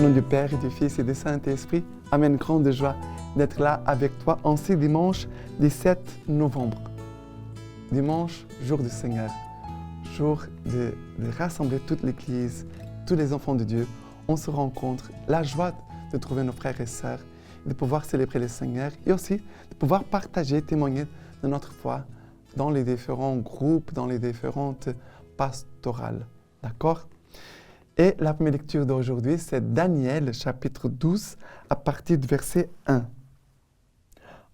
nom du Père et du Fils et du Saint-Esprit, Amen. Grande joie d'être là avec toi en ce dimanche 17 novembre. Dimanche, jour du Seigneur, jour de rassembler toute l'Église, tous les enfants de Dieu. On se rencontre, la joie de trouver nos frères et sœurs, de pouvoir célébrer le Seigneur et aussi de pouvoir partager, témoigner de notre foi dans les différents groupes, dans les différentes pastorales. D'accord ? Et la première lecture d'aujourd'hui, c'est Daniel, chapitre 12, à partir du verset 1.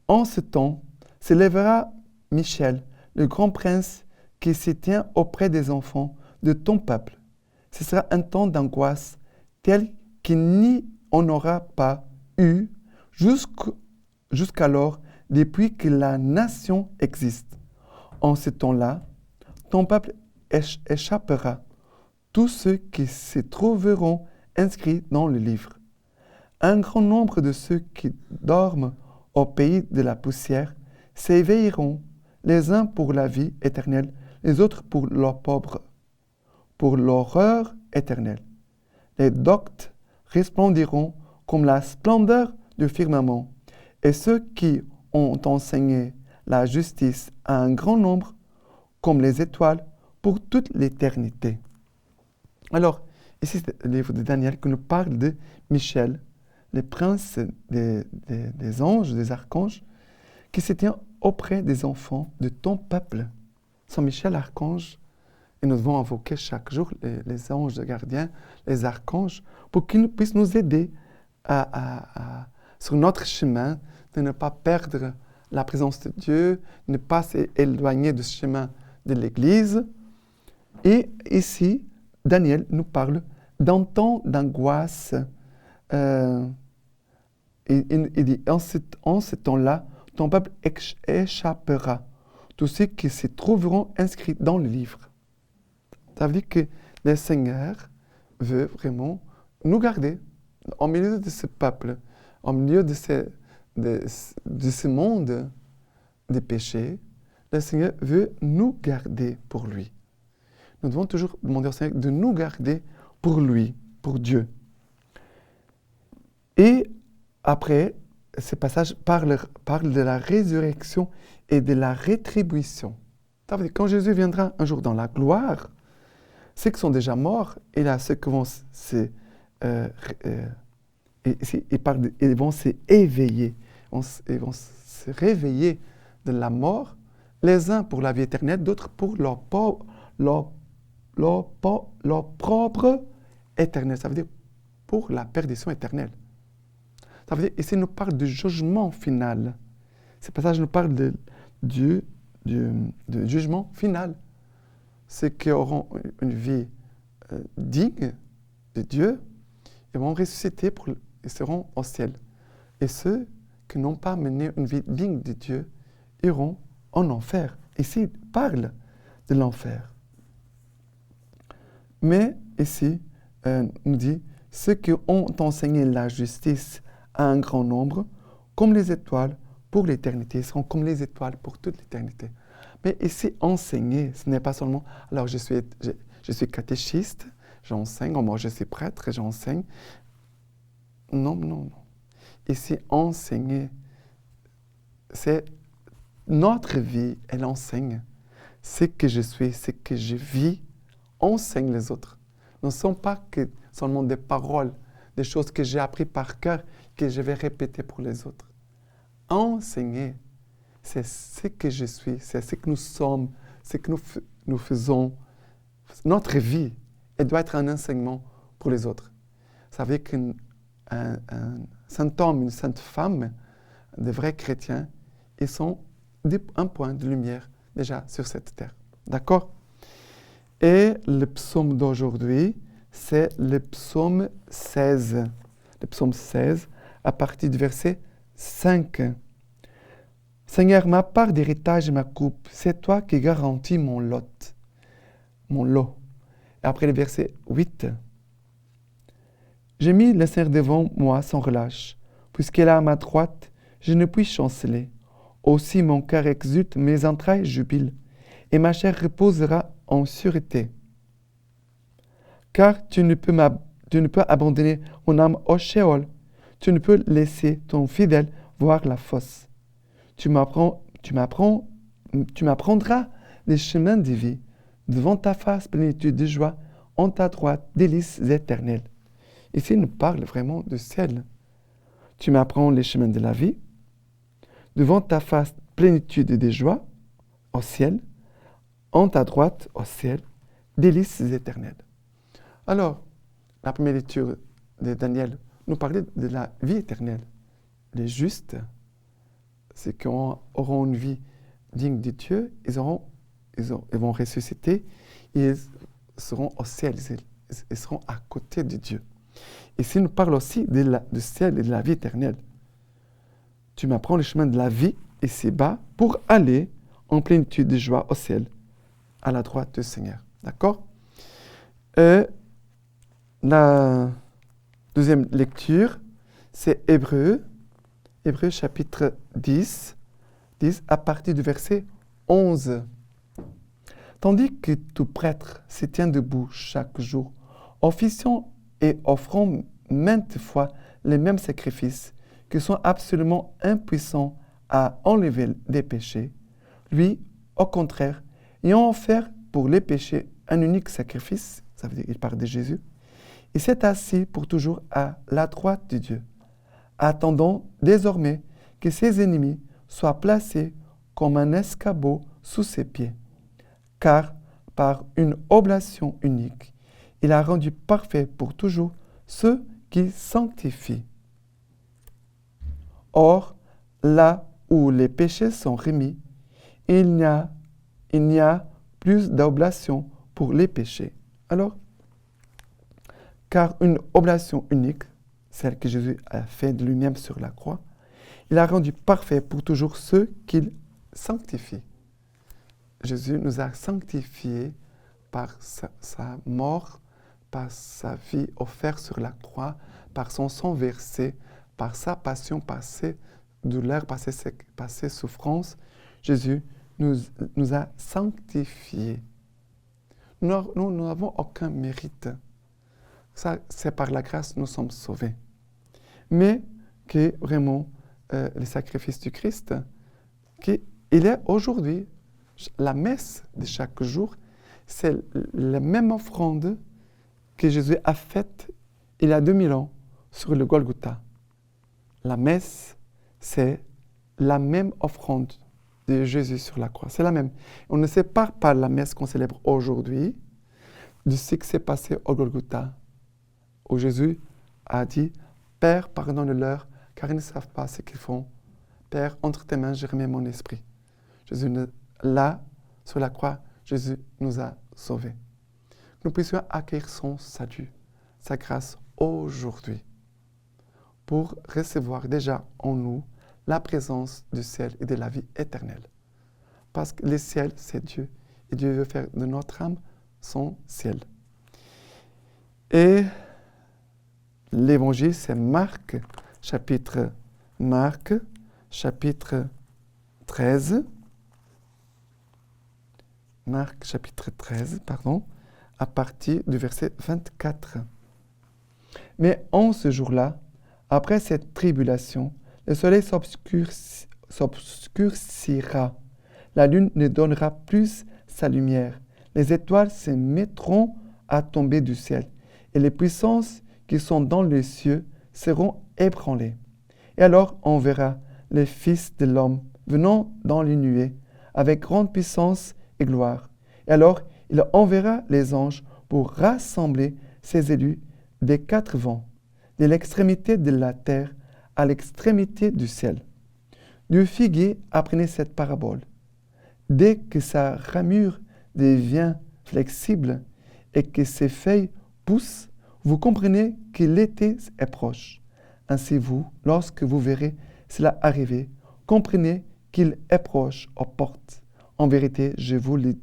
En ce temps, s'élèvera Michel, le grand prince qui se tient auprès des enfants de ton peuple. Ce sera un temps d'angoisse tel qu'il n'y en aura pas eu jusqu'alors depuis que la nation existe. En ce temps-là, ton peuple échappera. Tous ceux qui se trouveront inscrits dans le livre. Un grand nombre de ceux qui dorment au pays de la poussière s'éveilleront, les uns pour la vie éternelle, les autres pour l'horreur éternelle. Les doctes resplendiront comme la splendeur du firmament, et ceux qui ont enseigné la justice à un grand nombre, comme les étoiles, pour toute l'éternité. Alors, ici, c'est le livre de Daniel qui nous parle de Michel, le prince des anges, des archanges, qui se tient auprès des enfants de ton peuple. Saint Michel, archange, et nous devons invoquer chaque jour les anges gardiens, les archanges, pour qu'ils puissent nous aider sur notre chemin, de ne pas perdre la présence de Dieu, de ne pas s'éloigner du chemin de l'Église. Et ici, Daniel nous parle d'un temps d'angoisse. Il dit, en ce temps-là, ton peuple échappera. Tous ceux qui se trouveront inscrits dans le livre. Ça veut dire que le Seigneur veut vraiment nous garder au milieu de ce peuple, au milieu de ce monde de péché. Le Seigneur veut nous garder pour lui. Nous devons toujours demander au Seigneur de nous garder pour lui, pour Dieu. Et après, ce passage parle de la résurrection et de la rétribution. Quand Jésus viendra un jour dans la gloire, ceux qui sont déjà morts, et là, ceux qui vont ils vont s'éveiller, ils vont se réveiller de la mort, les uns pour la vie éternelle, d'autres pour leur propre éternel. Ça veut dire pour la perdition éternelle. Ça veut dire, ici, il nous parle du jugement final. Ce passage nous parle du jugement final. Ceux qui auront une vie digne de Dieu, ils vont ressusciter, ils seront au ciel. Et ceux qui n'ont pas mené une vie digne de Dieu iront en enfer. Ici, il parle de l'enfer. Mais ici, nous dit, ceux qui ont enseigné la justice à un grand nombre, comme les étoiles pour l'éternité, ils seront comme les étoiles pour toute l'éternité. Mais ici, enseigner, ce n'est pas seulement, alors je suis catéchiste, j'enseigne, moi je suis prêtre, j'enseigne. Non. Ici, enseigner, c'est notre vie, elle enseigne. Ce que je suis, ce que je vis, enseigne les autres. Ne sont pas que seulement des paroles, des choses que j'ai apprises par cœur, que je vais répéter pour les autres. Enseigner, c'est ce que je suis, c'est ce que nous sommes, ce que nous faisons. Notre vie, elle doit être un enseignement pour les autres. Vous savez qu'un saint homme, une sainte femme, des vrais chrétiens, ils sont un point de lumière déjà sur cette terre. D'accord ? Et le psaume d'aujourd'hui, c'est le psaume 16. Le psaume 16, à partir du verset 5. Seigneur, ma part d'héritage et ma coupe, c'est toi qui garantis mon lot. Et après le verset 8. J'ai mis le Seigneur devant moi sans relâche. Puisqu'il est à ma droite, je ne puis chanceler. Aussi mon cœur exulte, mes entrailles jubilent, et ma chair reposera en sûreté. Car tu ne peux Tu ne peux abandonner mon âme au Sheol. Tu ne peux laisser ton fidèle voir la fosse. Tu m'apprendras les chemins de vie. Devant ta face, plénitude de joie, en ta droite, délices éternelles. Ici, il nous parle vraiment de ciel. Tu m'apprends les chemins de la vie. Devant ta face, plénitude de joie, au ciel. En ta droite, au ciel, délices éternelles. Alors, la première lecture de Daniel nous parlait de la vie éternelle. Les justes, ceux qui auront une vie digne de Dieu, ils vont ressusciter et ils seront au ciel, ils seront à côté de Dieu. Ici, nous parle aussi du ciel et de la vie éternelle. Tu m'apprends le chemin de la vie ici-bas pour aller en plénitude de joie au ciel, à la droite du Seigneur. D'accord? La deuxième lecture, c'est Hébreux chapitre 10 à partir du verset 11. Tandis que tout prêtre se tient debout chaque jour, officiant et offrant maintes fois les mêmes sacrifices, qui sont absolument impuissants à enlever les péchés, lui, au contraire, ayant offert pour les péchés un unique sacrifice, ça veut dire qu'il parle de Jésus, il s'est assis pour toujours à la droite de Dieu, attendant désormais que ses ennemis soient placés comme un escabeau sous ses pieds. Car par une oblation unique, il a rendu parfait pour toujours ceux qu'il sanctifie. Or, là où les péchés sont remis, il n'y a plus d'oblation pour les péchés. Alors, car une oblation unique, celle que Jésus a faite de lui-même sur la croix, il a rendu parfait pour toujours ceux qu'il sanctifie. Jésus nous a sanctifiés par sa mort, par sa vie offerte sur la croix, par son sang versé, par sa passion, par ses douleurs, par ses souffrances. Jésus nous a sanctifiés. Nous n'avons aucun mérite. Ça, c'est par la grâce que nous sommes sauvés. Mais que vraiment, le sacrifice du Christ, qu'il est aujourd'hui, la messe de chaque jour, c'est la même offrande que Jésus a faite il y a 2000 ans sur le Golgotha. La messe, c'est la même offrande de Jésus sur la croix. C'est la même. On ne sépare pas la messe qu'on célèbre aujourd'hui de ce qui s'est passé au Golgotha, où Jésus a dit « Père, pardonne-leur, car ils ne savent pas ce qu'ils font. Père, entre tes mains, je remets mon esprit. » Jésus, là, sur la croix, Jésus nous a sauvés. Nous puissions accueillir son salut, sa grâce aujourd'hui, pour recevoir déjà en nous la présence du ciel et de la vie éternelle. Parce que le ciel, c'est Dieu, et Dieu veut faire de notre âme son ciel. Et l'évangile, c'est Marc, chapitre 13. Marc, chapitre 13, à partir du verset 24. Mais en ce jour-là, après cette tribulation, le soleil s'obscurcira, la lune ne donnera plus sa lumière, les étoiles se mettront à tomber du ciel, et les puissances qui sont dans les cieux seront ébranlées. Et alors on verra le Fils de l'homme venant dans les nuées, avec grande puissance et gloire. Et alors il enverra les anges pour rassembler ses élus des quatre vents, de l'extrémité de la terre à l'extrémité du ciel. Du figuier, apprenez cette parabole. Dès que sa ramure devient flexible et que ses feuilles poussent, vous comprenez que l'été est proche. Ainsi vous, lorsque vous verrez cela arriver, comprenez qu'il est proche aux portes. En vérité, je vous le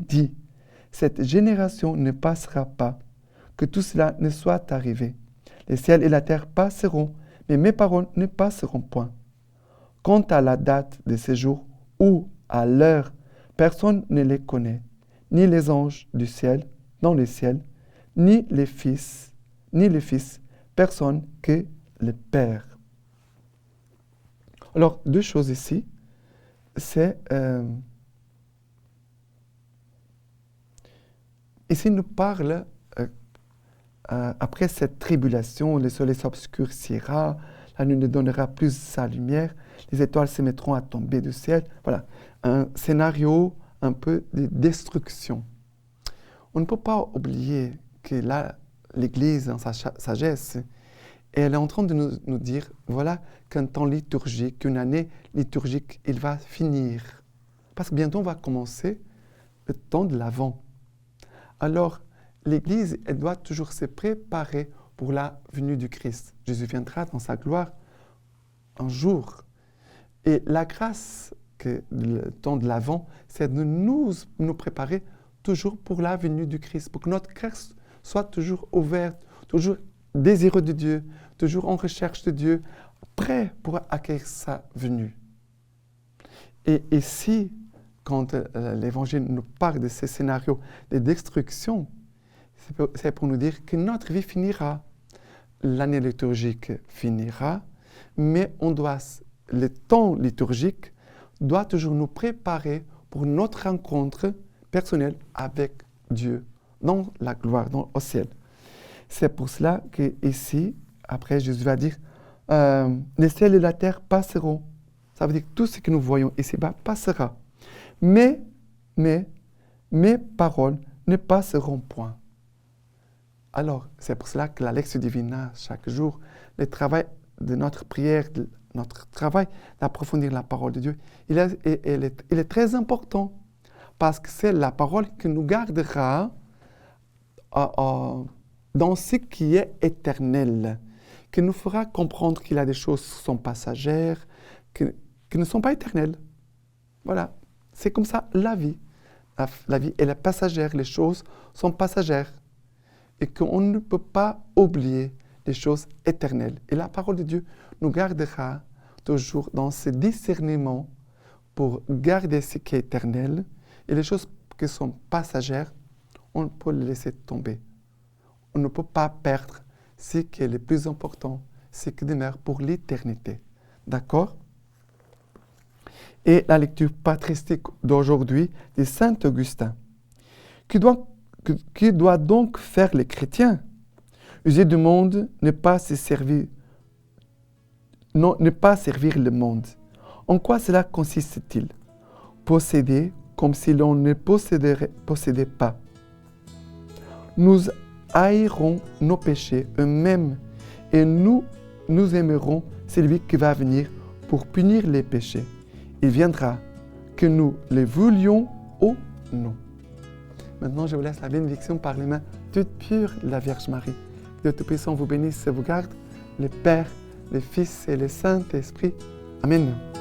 dis, cette génération ne passera pas, que tout cela ne soit arrivé. Les ciels et la terre passeront, mais mes paroles ne passeront point. Quant à la date de ces jours ou à l'heure, personne ne les connaît, ni les anges du ciel, dans le ciel, ni les fils, ni le Fils, personne que le Père. Alors, deux choses ici, c'est... ici, il nous parle, après cette tribulation, le soleil s'obscurcira, la nuit ne donnera plus sa lumière, les étoiles se mettront à tomber du ciel. Voilà, un scénario un peu de destruction. On ne peut pas oublier que là, l'Église, dans sa sagesse, elle est en train de nous dire, voilà, qu'un temps liturgique, qu'une année liturgique, il va finir. Parce que bientôt, on va commencer le temps de l'Avent. Alors, l'Église, elle doit toujours se préparer pour la venue du Christ. Jésus viendra dans sa gloire un jour. Et la grâce que le temps de l'Avent, c'est de nous préparer toujours pour la venue du Christ, pour que notre cœur soit toujours ouvert, toujours désireux de Dieu, toujours en recherche de Dieu, prêt pour accueillir sa venue. Et ici, quand l'Évangile nous parle de ces scénarios de destruction, c'est pour nous dire que notre vie finira. L'année liturgique finira, mais le temps liturgique doit toujours nous préparer pour notre rencontre personnelle avec Dieu, dans la gloire, au ciel. C'est pour cela qu'ici, après, Jésus va dire, les ciels et la terre passeront. Ça veut dire que tout ce que nous voyons ici-bas passera. Mais mes paroles ne passeront point. Alors, c'est pour cela que la Lectio Divina, chaque jour, le travail de notre prière, notre travail d'approfondir la parole de Dieu, il est très important parce que c'est la parole qui nous gardera dans ce qui est éternel, qui nous fera comprendre qu'il y a des choses qui sont passagères, qui ne sont pas éternelles. Voilà, c'est comme ça la vie. La vie, elle est passagère, les choses sont passagères. Et qu'on ne peut pas oublier les choses éternelles. Et la parole de Dieu nous gardera toujours dans ce discernement pour garder ce qui est éternel. Et les choses qui sont passagères, on peut les laisser tomber. On ne peut pas perdre ce qui est le plus important, ce qui demeure pour l'éternité. D'accord? Et la lecture patristique d'aujourd'hui de Saint Augustin, qui doit donc faire les chrétiens? User du monde, ne pas servir le monde. En quoi cela consiste-t-il? Posséder comme si l'on ne possédait pas. Nous haïrons nos péchés eux-mêmes et nous aimerons celui qui va venir pour punir les péchés. Il viendra, que nous le voulions ou non. Maintenant, je vous laisse la bénédiction par les mains toutes pures de la Vierge Marie. Que Dieu Tout-Puissant vous bénisse et vous garde, le Père, le Fils et le Saint-Esprit. Amen.